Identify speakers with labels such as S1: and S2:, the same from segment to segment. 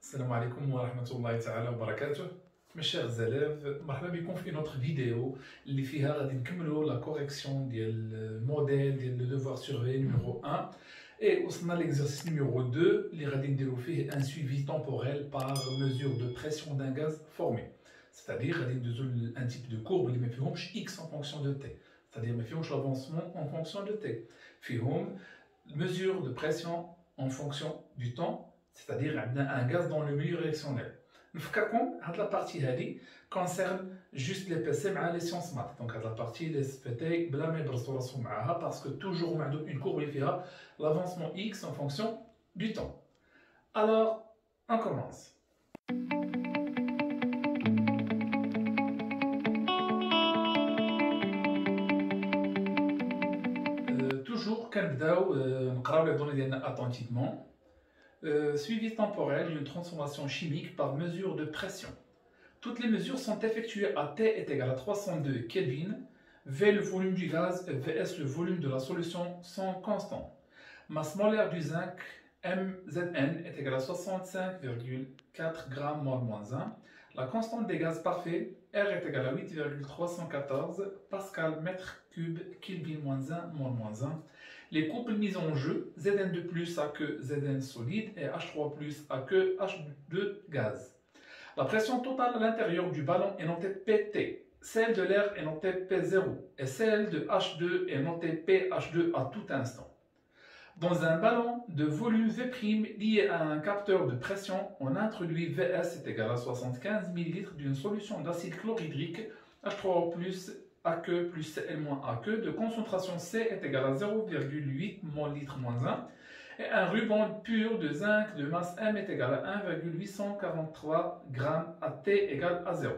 S1: السلام عليكم ورحمة الله تعالى وبركاته. Mes chers élèves, مرحبا بكم في notre vidéo اللي فيها غادي نكملوا لا كوريكسيون ديال الموديل ديال لو devoir surveillé numéro 1 et وصلنا l'exercice numéro 2 اللي غادي نديروا فيه un suivi temporel par mesure de pression d'un gaz formé. C'est-à-dire غادي ندوزو un type de courbe اللي ما فيهمش x en fonction de t. C'est-à-dire ما فيهمش l'avancement en fonction de t. فيهم mesure de pression en fonction du temps. C'est-à-dire un gaz dans le milieu réactionnel. نفكركم هاد لا بارتي هادي concerne juste les PC مع les sciences maths. Donc هاد لا بارتي les SPT بلا ما يبرزوا راسهم معاها parce que toujours معندهم une courbe اللي فيها l'avancement x en fonction du temps. Alors on commence. Toujours كنبداو نقراو les données ديالنا attentivement. Suivi temporel d'une transformation chimique par mesure de pression. Toutes les mesures sont effectuées à T est égal à 302 Kelvin, V le volume du gaz et Vs le volume de la solution sont constants. Masse molaire du zinc MZN est égale à 65,4 g mol-1. La constante des gaz parfaits R est égale à 8,314 pascal mètre cube Kelvin-1 mol-1. Les couples mis en jeu, Zn de plus à que Zn solide et H3 plus à que H2 gaz. La pression totale à l'intérieur du ballon est notée PT, celle de l'air est notée P0 et celle de H2 est notée PH2 à tout instant. Dans un ballon de volume V' lié à un capteur de pression, on introduit Vs est égal à 75 ml d'une solution d'acide chlorhydrique H3O plus AQ plus Cl-AQ de concentration C est égale à 0,8 mol/-1 et un ruban pur de zinc de masse M est égal à 1,843 g à T égale à 0.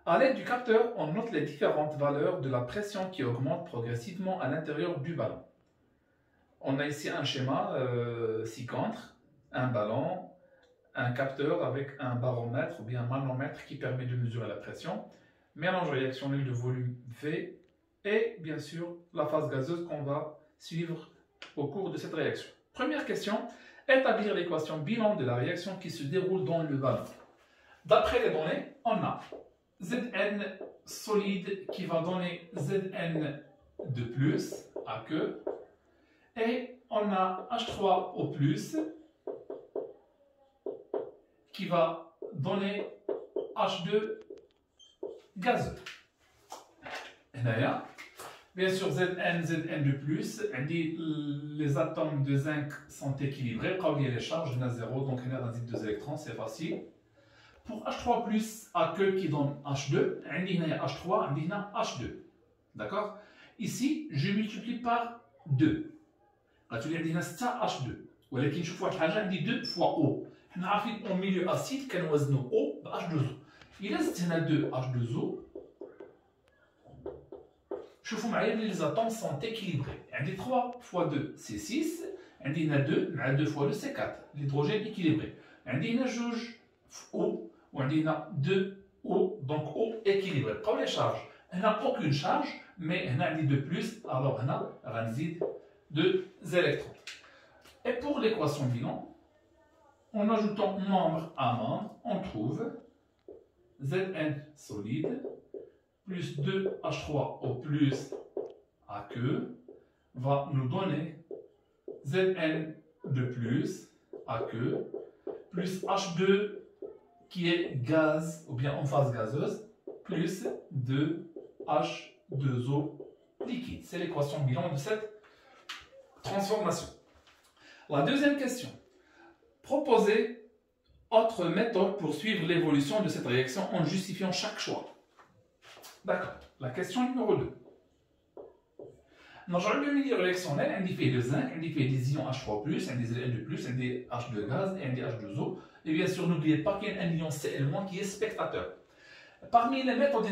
S1: A l'aide du capteur, on note les différentes valeurs de la pression qui augmente progressivement à l'intérieur du ballon. On a ici un schéma ci-contre, un ballon, un capteur avec un baromètre ou bien un manomètre qui permet de mesurer la pression, mélange réactionnel de volume V et bien sûr la phase gazeuse qu'on va suivre au cours de cette réaction. Première question, établir l'équation bilan de la réaction qui se déroule dans le ballon. D'après les données, on a Zn solide qui va donner Zn de plus à que et on a H3O plus qui va donner H2 gazeux. Bien sûr, Zn de plus, les atomes de zinc sont équilibrés, quand il y a les charges, on a 0, donc on a un 2 électrons, c'est facile. Pour H3 plus à que qui donne H2, on a H3, on a H2. D'accord? Ici, je multiplie par 2. غتولي عندنا 6 H2 ولكن شوفوا واحد الحاجه عندي 2 fois O. حنا عارفين او ميليو اسيد كنوزنوا O ب H2O. إلا زدت هنا 2 H2O شوفوا معايا بلي les atomes sont équilibrés. عندي 3 fois 2 c'est 6. عندي هنا 2 مع 2 fois 2 c'est 4. L'hydrogène équilibré. عندي هنا جوج O وعندي هنا 2 O donc O équilibré. بقاو لي شارج. هنا aucune charge mais هنا عندي 2 plus alors هنا غنزيد 2 électrons. Et pour l'équation bilan, en ajoutant membre à membre, on trouve Zn solide plus 2H3O plus AQ va nous donner Zn de plus AQ plus H2 qui est gaz ou bien en phase gazeuse plus 2H2O liquide. C'est l'équation bilan de cette transformation. La deuxième question. Proposez autre méthode pour suivre l'évolution de cette réaction en justifiant chaque choix. D'accord. La question numéro 2. Dans le milieu réactionnel, on fait le zinc, on fait des ions H3+, on des Zn2+, on des H2 gaz et on des H2O. Et bien sûr, n'oubliez pas qu'il y a un ion Cl- qui est spectateur. Parmi les méthodes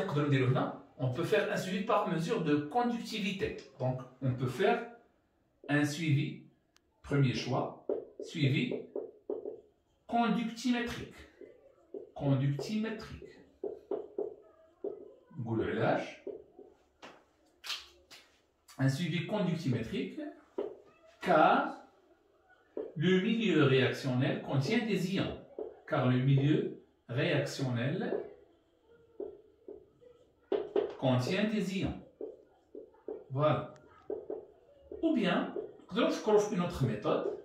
S1: on peut faire un suivi par mesure de conductivité. Donc, on peut faire un suivi, premier choix, suivi conductimétrique. Conductimétrique. Un suivi conductimétrique, car le milieu réactionnel contient des ions. car le milieu réactionnel contient des ions. Voilà. Ou bien, nous allons une autre méthode.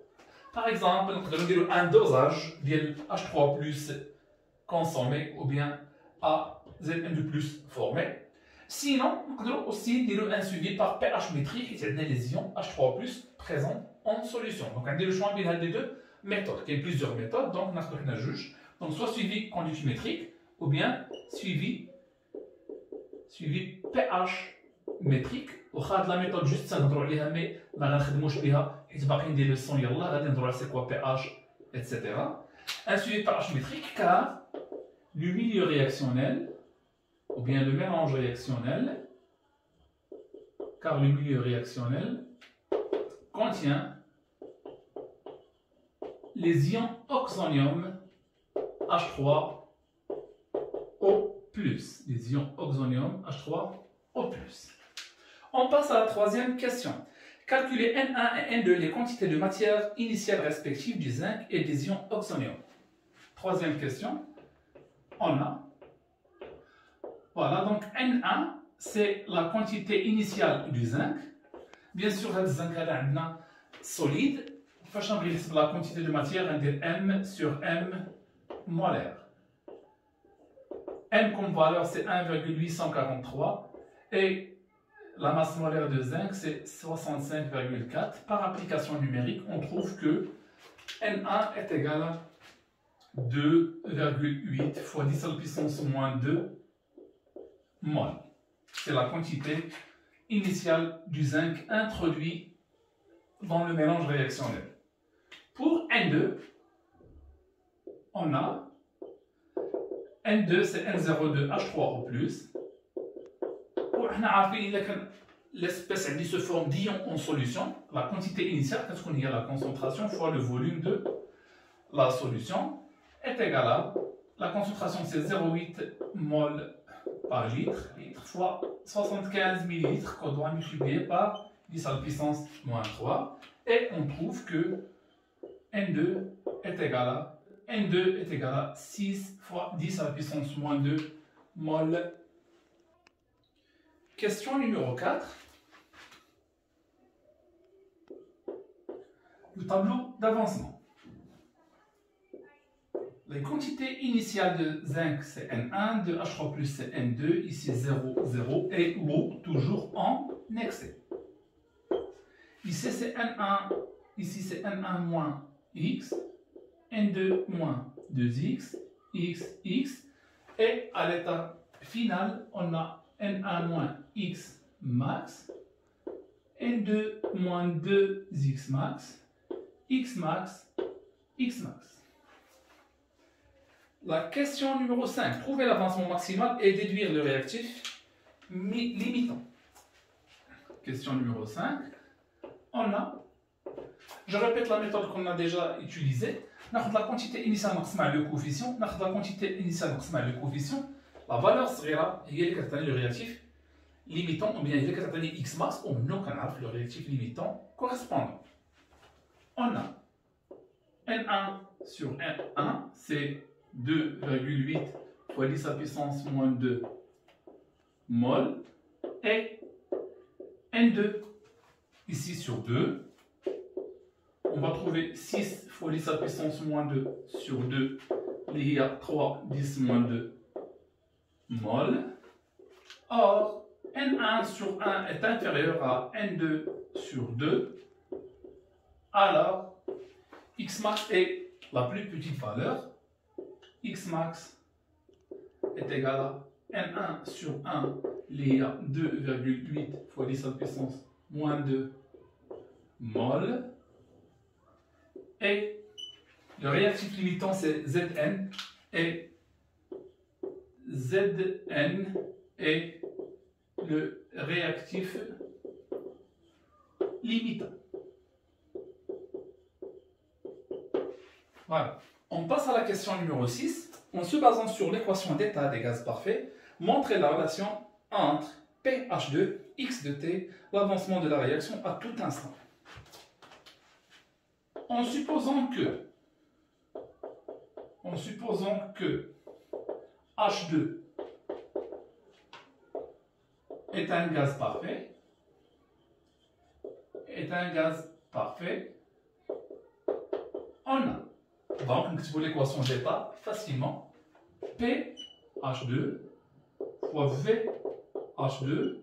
S1: Par exemple, nous allons dire un dosage de H3+ consommé ou bien AZN2+ formé. Sinon, nous allons aussi dire un suivi par pH métrique, c'est-à-dire les ions H3+ présents en solution. Donc, on a le choix des deux méthodes. Il y a plusieurs méthodes, donc on a juge. Donc, soit suivi conductimétrique ou bien suivi pH métrique. وخاد la méthode juste ça نهضروا عليها mais ما غنخدموش بها حيت باقيين دي ليسون يلاه غادي نهضروا على c'est quoi pH etc. Un suivi pH métrique car le milieu réactionnel ou bien le mélange réactionnel car le milieu réactionnel contient les ions oxonium H3O+. Les ions oxonium H3O+. On passe à la troisième question. Calculez N1 et N2 les quantités de matière initiale respectives du zinc et des ions oxonium. Troisième question. On a. Voilà, donc N1, c'est la quantité initiale du zinc. Bien sûr, le zinc est solide. Façon la quantité de matière, on dit M sur M molaire. M comme valeur, c'est 1,843 et la masse molaire de zinc, c'est 65,4. Par application numérique, on trouve que N1 est égal à 2,8 fois 10 à la puissance moins 2 mol. C'est la quantité initiale du zinc introduit dans le mélange réactionnel. Pour N2, on a N2 c'est N02H3O+. L'espèce elle se forme d'ions en solution. La quantité initiale, qu'est-ce qu'on y a la concentration fois le volume de la solution est égale à la concentration c'est 0,8 mol par litre fois 75 millilitres qu'on doit multiplier par 10 à la puissance moins 3 et on trouve que N2 est égal à 6 fois 10 à la puissance moins 2 mol. Question numéro 4. Le tableau d'avancement. Les quantités initiales de zinc c'est N1, de H3+, c'est N2, ici 0, 0, et l'eau toujours en excès. Ici c'est N1, ici c'est N1 moins X, N2 moins 2X, X, X, et à l'état final, on a N1 moins X max, N2 moins 2X max, X max, X max. La question numéro 5. Trouver l'avancement maximal et déduire le réactif limitant. Question numéro 5. On a, je répète la méthode qu'on a déjà utilisée. On a la quantité initiale maximale, le coefficient. On a la quantité initiale maximale, le coefficient. La valeur sera le réactif limitant, ou bien X max, ou non, le réactif limitant correspondant. On a N1 sur N1, c'est 2,8 fois 10 à la puissance moins 2 mol, et N2, ici sur 2, on va trouver 6 fois 10 à la puissance moins 2 sur 2, il y a 3, 10 moins 2 mol. Or, N1 sur 1 est inférieur à N2 sur 2, alors X max est la plus petite valeur. X max est égal à N1 sur 1, il y a 2,8 fois 10 à la puissance moins 2 mol. Et le réactif limitant c'est Zn, et Zn est le réactif limitant. Voilà. On passe à la question numéro 6. En se basant sur l'équation d'état des gaz parfaits, montrez la relation entre pH de X de T, l'avancement de la réaction à tout instant. En supposant que en supposant que H2 est un gaz parfait, on a, donc نكتبوا l'équation d'état facilement, PH2 fois VH2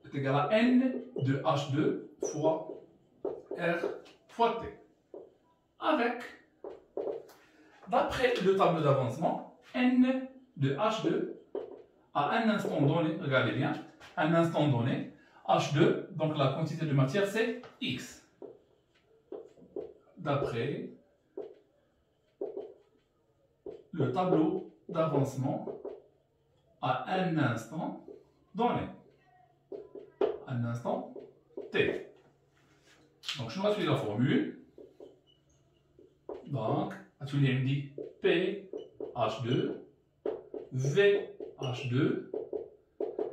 S1: est égal à N de H2 fois R fois T. Avec, d'après le tableau d'avancement, N de H2 à un instant donné, regardez bien, un instant donné, H2, donc la quantité de matière c'est X. D'après le tableau d'avancement à un instant donné, un instant T. Donc je vais utiliser la formule. Donc, je vais dire PH2, VH2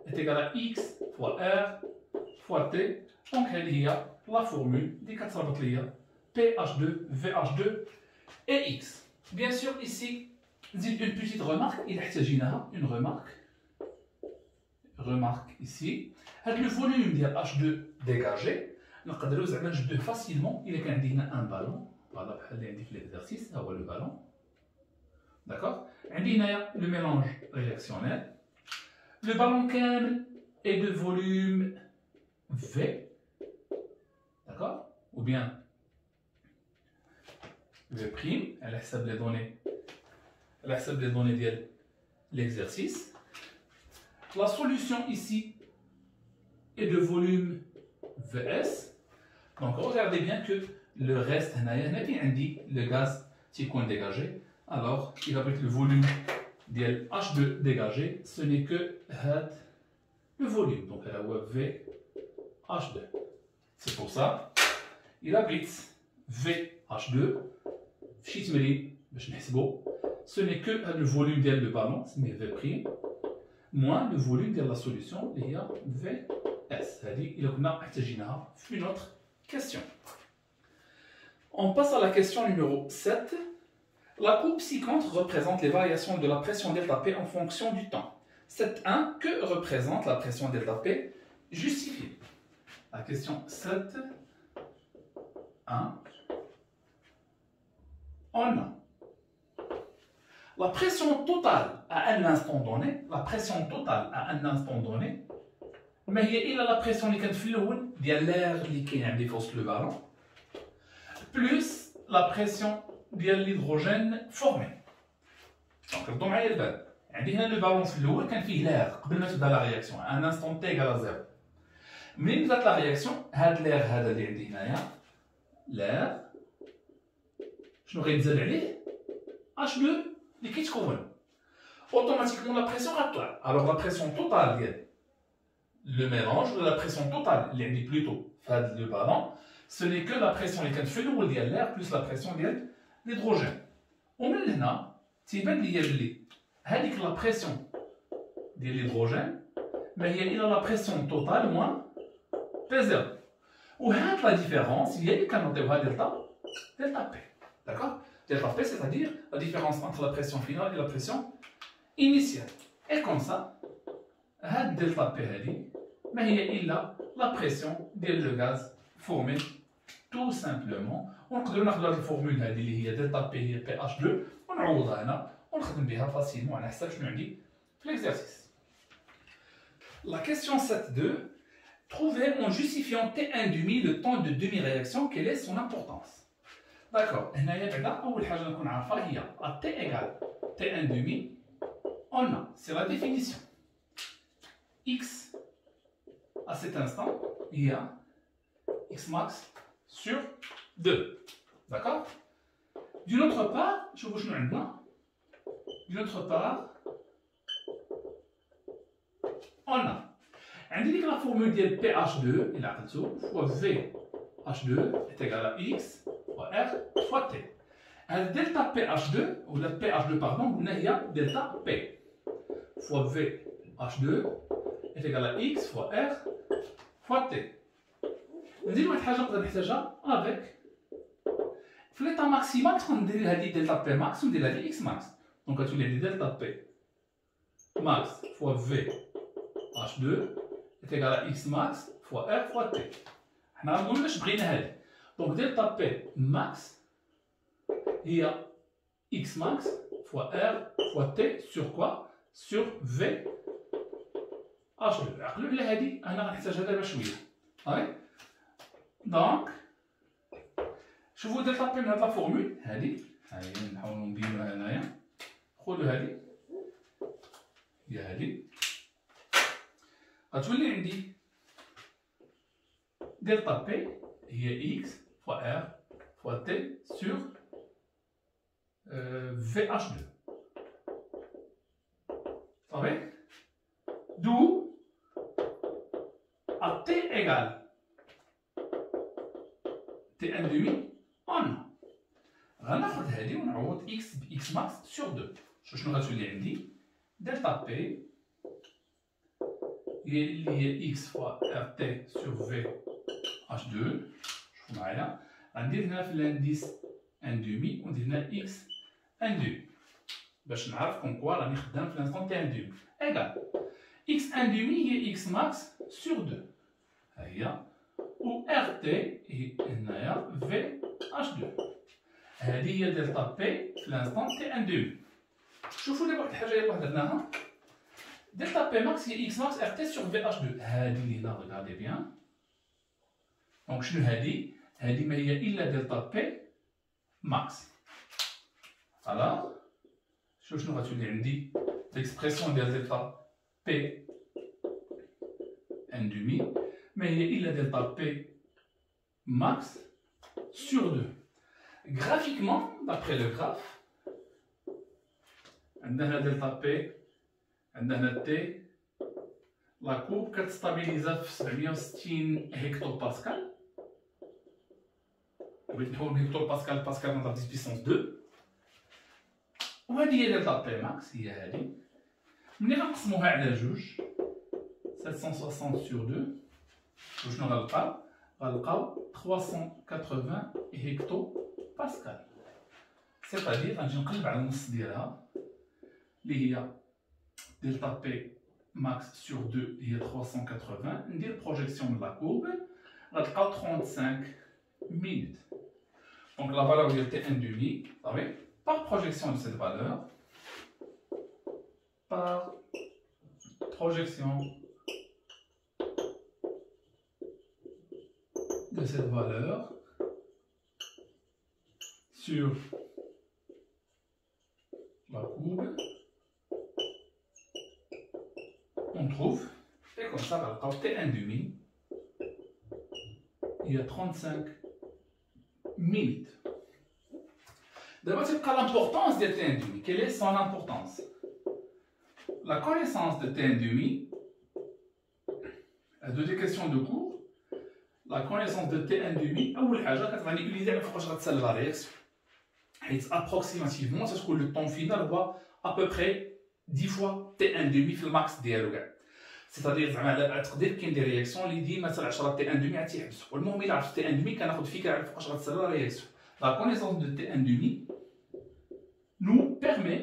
S1: est égal à X fois R fois T. Donc, il y a la formule des 4 PH2, VH2 et X. Bien sûr, ici, une petite remarque, il y a une remarque. Remarque ici. Le volume de H2 dégagé, nous pouvons facilement, il y a un ballon. Voilà, l'exercice, c'est le ballon. D'accord? Il y a le mélange réactionnel. Le ballon câble est de volume V. D'accord? Ou bien V', elle accepte les données. Elle accepte les données de l'exercice. La solution ici est de volume Vs. Donc regardez bien que le reste, le gaz qui est dégagé. Alors, il abrite le volume de H2 dégagé. Ce n'est que le volume. Donc, elle a VH2. C'est pour ça, il abrite VH2. Ce n'est que le volume de ballon, c'est V', moins le volume de la solution, il y a Vs. C'est-à-dire, il y a une autre question. On passe à la question numéro 7. La courbe ci-contre représente les variations de la pression ΔP en fonction du temps. 7.1, que représente la pression ΔP justifiée? La question 7.1. On a la pression totale à un instant donné, mais il y a la pression qui est de l'air qui est le ballon, plus la pression de l'hydrogène formé. Donc, le ballon كان فيه l'air قبل ما تبدا la réaction à un instant t égale à 0. Mais بدات la réaction, هذا l'air هذا اللي عندي هنايا l'air شنو غيتزاد عليه H2 اللي كيتكون automatiquement la pression غتطلع. Alors la pression totale ديال le mélange ou la pression totale اللي عندي plutôt في هذا le ballon, ce n'est que la pression اللي كانت في الاول ديال l'air plus la pression ديال l'hydrogène. ومن هنا تيبان ليا بلي هذيك لا بريسيون ديال l'hydrogène ما هي الا لا بريسيون توتال موان بي زيرو. وهاد لا ديفيرونس هي اللي كنعطيوها دلتا بي. داكوغ؟ دلتا بي c'est-à-dire la différence entre la pression finale et la pression initiale. Et comme ça, هاد دلتا بي هادي ما هي الا la pression ديال لو غاز formé tout simplement. ونقدروا ناخذ هاد الفورمول هادي اللي هي دلتا بي هي بي اش 2 ونعوضها هنا ونخدم بها فاسيلمون على حساب شنو عندي في l'exercice. La question 7.2. Trouvez en justifiant T1 demi le temps de demi-réaction, quelle est son importance? D'accord. هنايا بعدا أول حاجة نكون عارفها هي T égale T1 demi. On a, c'est la définition. X à cet instant, il y a X max sur 2. D'accord? D'une autre part, je vous montre. D'une autre part, on a la formule de PH2 fois VH2 est égal à X fois R fois T. Le delta PH2, ou la PH2 pardon, on a delta P fois VH2 est égal à X fois R fois T. On dit une chose qu'on a avec في l'état maximal غندير هذه دلتا بي ماكس وندير هذه اكس ماكس دونك غتولي عندي دلتا بي ماكس فوا في اش 2 est égal à x max fois r fois t. حنا غنقولوا واش بغينا هذه دونك دلتا بي ماكس هي x max fois r fois t sur quoi sur v h2. عقلوا على هذه انا غنحتاجها دابا شويه هاي دونك شوفوا دلتا بي من هاد لا فورمول هادي هاهي نحاولوا نبينوها هنايا خذوا هادي هي هادي غتولي عندي دلتا بي هي اكس فوا ار فوا تي سور في اش 2 صافي دو ا تي ايغال تي ان دومي اون غناخد هادي ونعوض اكس باكس ماكس سور 2 شنو غتولي عندي دلتا بي اللي هي اكس فوا ار تي سور في اش 2 شوفوا معايا غندير هنا في الانديس ان دومي وندير هنا اكس ان دومي باش نعرف كون كوا راني خدام في لانستون تي ان دومي ايغال اكس ان دومي هي اكس ماكس سور 2 ها هي و ار تي هي هنايا في اش 2 هذه هي دلتا بي في لانستون تي ان دومي. شوفوا دابا واحد الحاجه يلاه درناها دلتا بي ماكس هي اكس ماكس ار تي سور في اش 2 هذه اللي هنا ريغاردي بيان دونك شنو هذه؟ هذه ما هي الا دلتا بي ماكس فوالا شنو غتولي عندي ليكسبرسيون ديال دلتا بي ان دومي ما هي الا دلتا بي max sur 2. Graphiquement, d'après le graphe, عندنا دلتا بي عندنا تي لا كوب كتستابيليزا في 760 هكتو باسكال بغيت نحول هكتو باسكال باسكال نضرب 10 بيسونس 2 وهذه هي دلتا بي ماكس هي هذه ملي غنقسموها على جوج 760 sur 2 وشنو غنلقاو؟ غنلقاو 380 هكتو باسكال سيتادير غنجي نقلب على النص ديالها اللي هي دلتا بي max sur 2 هي 380 ندير بروجيكسيون من لا كورب غتلقاو 35 minutes. Donc la valeur de T1 demi, par projection de cette valeur, par projection de cette valeur sur la courbe, on trouve, et comme ça, on va T1 demi, il y a 35 minutes. D'abord, c'est l'importance de T1 demi. Quelle est son importance? La connaissance de T1 demi, deux questions de cours. La connaissance de T1 demi, أول حاجة كتعني utiliser على فوقاش غتسال لا رياكسيون. حيت approximativement تتكون le temps final هو à peu près 10 fois T1 demi في الماكس ديالو كاع. سيتادير زعما على التقدير كاين دي رياكسيون اللي ديما حتى 10 تي 1 دومي عاد تيحبسوا والمهم الا عرفت تي 1 دومي كناخذ فكره على فوقاش غتسال لا رياكسيون لا كونيسونس دو تي 1 دومي nous permet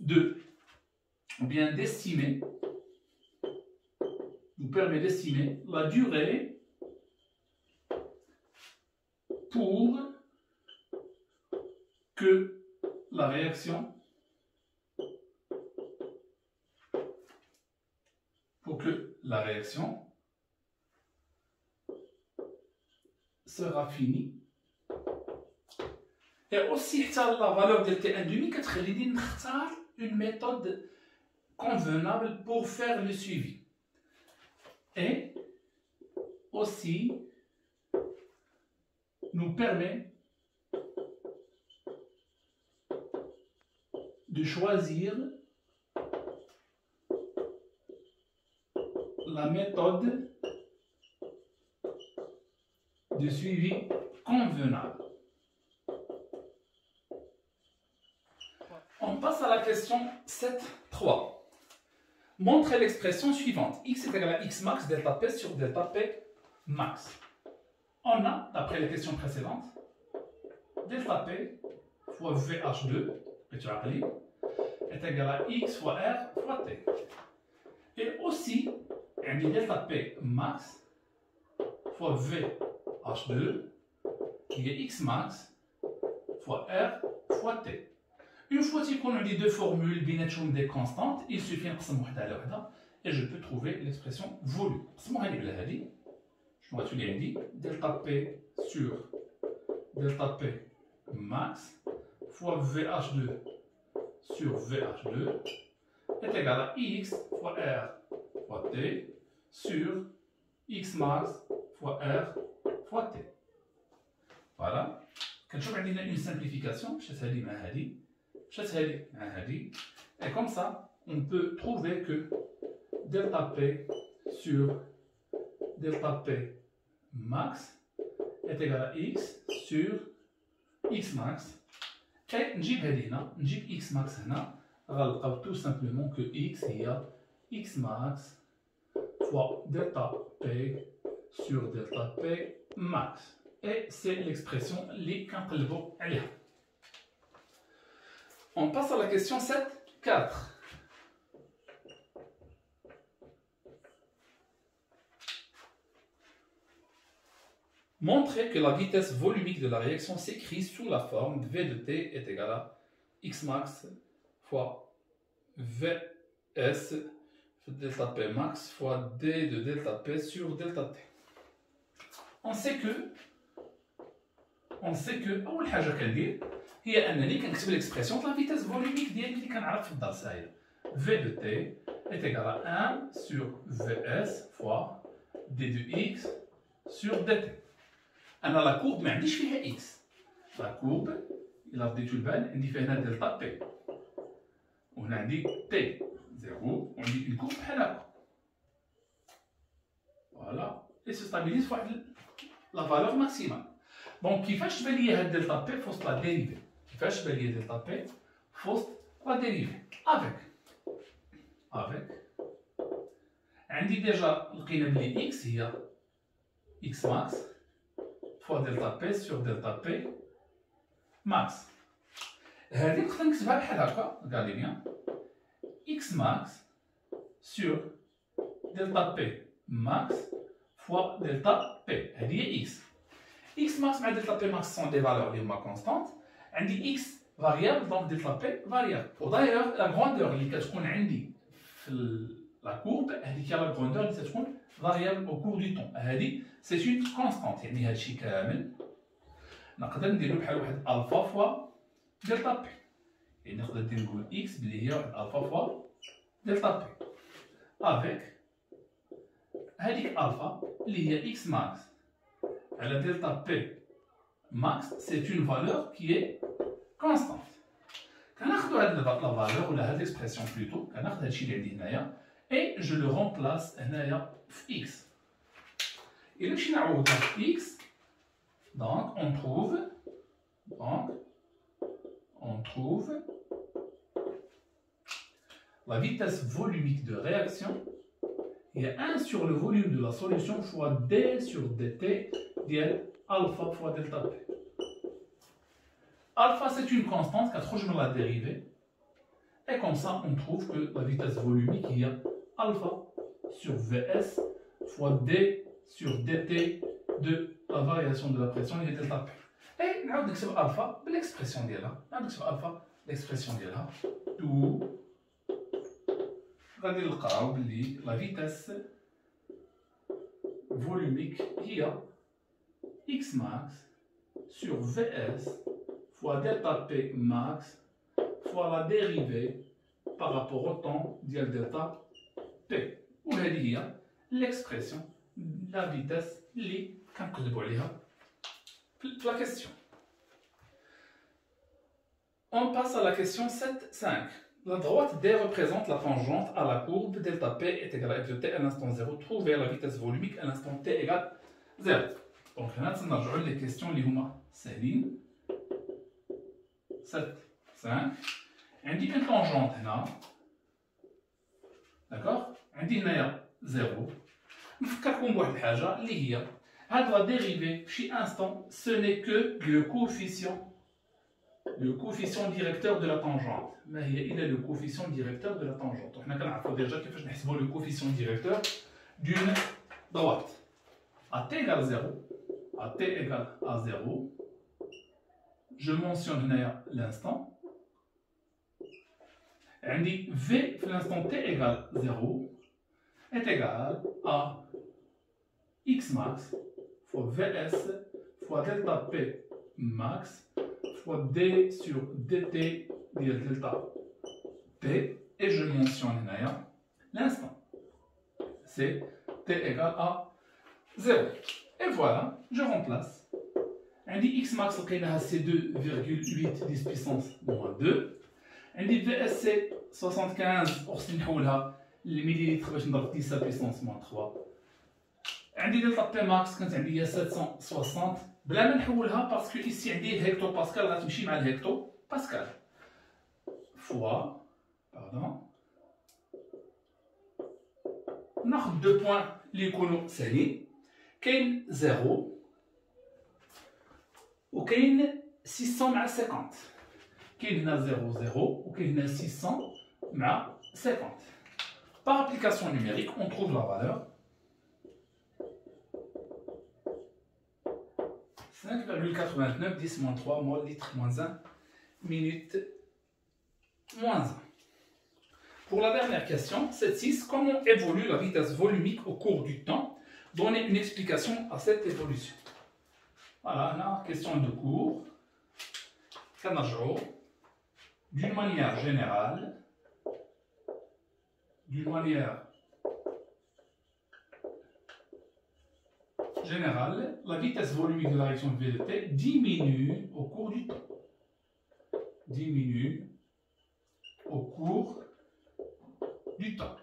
S1: de ou bien d'estimer la durée pour que la réaction sera finie. Et aussi, la valeur de T1 demi, كتخليني نختار une méthode convenable pour faire le suivi. Et aussi, nous permet de choisir la méthode de suivi convenable. On passe à la question 7.3. Montrez l'expression suivante. X est égal à x max delta p sur delta p max. On a, d'après les questions précédentes, delta P fois VH2 est égal à X fois R fois T. Et aussi, on dit delta P max fois VH2 qui est X max fois R fois T. Une fois qu'on a les deux formules binômes des constantes, il suffit de et je peux trouver l'expression volume. Je vais dire delta P sur delta P max fois VH2 sur VH2 est égal à X fois R fois T sur X max fois R fois T. Voilà. Quand je vais une simplification, et comme ça, on peut trouver que delta P sur delta P max est égal à X sur X max. Et نجيب X max هنا غنلقاو tout simplement que X هي X max fois delta P sur delta P max. Et c'est l'expression اللي كنقلبو عليها. On passe à la question 7.4. Montrer que la vitesse volumique de la réaction s'écrit sous la forme de V de T est égal à X max fois Vs delta P max fois D de delta P sur delta T. On sait que أول حاجة كندير هي أنني كنكتب l'expression de la vitesse volumique ديالي اللي كنعرف في الدرس هاهي. V de T est égal à 1 sur Vs fois D de X sur dt. أنا لا كورب ما عنديش فيها X. لا كورب إلا رديتو البال عندي فيها هنا دلتا P. وهنا عندي T 0 وعندي une courbe بحال هكا. فوالا. Et se stabilise فواحد لا فالور ماكسيمال. دونك كيفاش تبان لي هاد دلتا بي في وسط لا ديريفي؟ كيفاش تبان لي دلتا بي في وسط لا ديريفي؟ افيك عندي ديجا لقينا بلي اكس هي اكس ماكس فوا دلتا بي سور دلتا بي ماكس. هادي نقدر نكتبها بحال هكا، ريغاردي بيان، اكس ماكس سور دلتا بي ماكس فوا دلتا بي، هادي هي اكس. X max et delta P max sont des valeurs les constantes. On dit X variable, donc delta P variable. Pour d'ailleurs, la grandeur qui est la courbe, elle est la grandeur qui est variable au cours du temps. C'est une constante. يعني هادشي كامل نقدر نديرو بحال واحد الفا فوا دلتا بي. يعني نقدر نقول X بلي هي واحد الفا فوا دلتا بي. Avec هذيك الفا اللي هي X max. La delta P max, c'est une valeur qui est constante. Quand on a la valeur, ou cette expression plutôt, quand on a et je le remplace par x. Et le chien x, donc on trouve la vitesse volumique de réaction. Il y a 1 sur le volume de la solution fois d sur dt d'IL alpha fois delta P. Alpha, c'est une constante qui a la dérivée. Et comme ça, on trouve que la vitesse volumique, il y a alpha sur Vs fois d sur dt de la variation de la pression et delta P. Et on va dire alpha, l'expression d'IL. Tout. غادي نلقاو بلي لا فيتاس فولوميك هي x max sur Vs fois delta P max fois la dérivée par rapport au temps ديال delta P. وهذه هي l'expression de la vitesse اللي كنقلبوا عليها في la question. On passe à la question 7.5. La droite D représente la tangente à la courbe delta P est égale à f de t à l'instant 0. Trouvez la vitesse volumique à l'instant t égale 0. Donc, on va les questions qui sont سهلين. 7, 5. On dit une tangente là. D'accord? On dit هنايا 0. نفكركم بواحد الحاجة اللي هي La dérivée, chez instant, ce n'est que le coefficient directeur de la tangente. Mais il est le coefficient directeur de la tangente. On a déjà le coefficient directeur d'une droite. À t égale 0, à t égale à 0, je mentionne l'instant. On dit v, l'instant t égale 0, est égal à x max fois vs fois delta p max fois d sur dt de delta p, et je mentionne l'instant. C'est t égale à 0. Et voilà, je remplace. On dit x max c'est 2,8 10 puissance moins 2. On dit VSC 75 pour les millilitres باش نضرب 10 puissance moins 3. عندي دلتا بي ماكس كانت عندي 760 بلا ما نحولها باسكو ici عندي هيكتو باسكال غتمشي مع الهيكتو باسكال فوا ناخذ دو بوين اللي يكونوا ساهلين. كاين 0 وكاين 600 مع 50. كاين هنا 0 0 وكاين هنا 600 مع 50. Par application numérique, on trouve la valeur 5,89 10 moins 3 mol litre moins 1 minute moins 1. Pour la dernière question, 7.6, comment évolue la vitesse volumique au cours du temps? Donnez une explication à cette évolution. Voilà, la question de cours. D'une manière générale, la vitesse volumique de la réaction de VDT diminue au cours du temps. Diminue au cours du temps.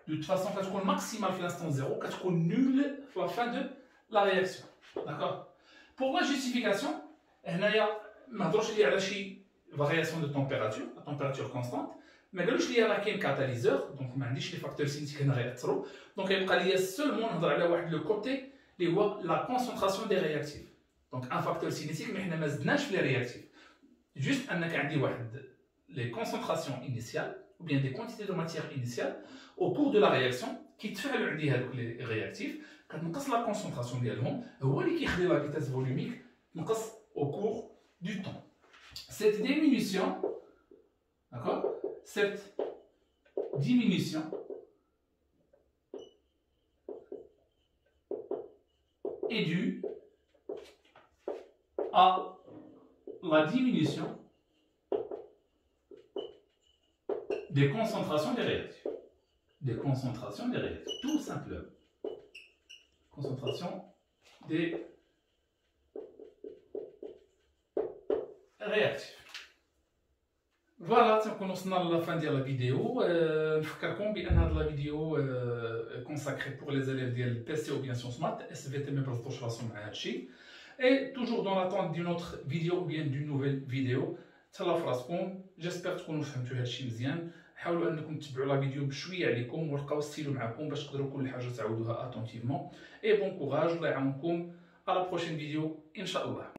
S1: De toute façon, quand on maximal à l'instant 0, quand on nul à la fin de la réaction. D'accord? Pour la justification, il y a une variation de température, la température constante. ما قالوش لي راه كاين كاتاليزور دونك ما عنديش لي فاكتور سينيتيك هنا غيأثروا دونك يبقى لي سولمون نهضر على واحد لو كوتي اللي هو لا كونسونطراسيون دي رياكتيف دونك ان فاكتور سينيتيك مي حنا ما زدناش في لي رياكتيف جوست انك عندي واحد لي كونسونطراسيون انيسيال ou bien des quantités de matière initiale au cours de la réaction كيتفاعلوا عندي هذوك لي رياكتيف كتنقص لا كونسونطراسيون ديالهم هو اللي كيخلي لا فيتاس فولوميك تنقص au cours du temps. Cette diminution, d'accord? Cette diminution est due à la diminution des concentrations des réactifs. Des concentrations des réactifs, tout simplement. Concentration des réactifs. Voilà, on a la fin de la vidéo. Je vous بأن هذه la vidéo consacrée pour les élèves de PC ou bien Sciences Maths, SVT mais pas trop façon مع هادشي. Et toujours dans l'attente d'une autre vidéo ou bien d'une nouvelle vidéo. تهلاو في راسكم. J'espère تكونوا فهمتوا هادشي مزيان. حاولوا انكم تتبعوا لا فيديو بشويه عليكم ولقاو ستيلو معكم باش تقدروا كل حاجه تعاودوها اتونتيفمون. Et bon courage, الله يعاونكم. À la prochaine vidéo, Inch'Allah.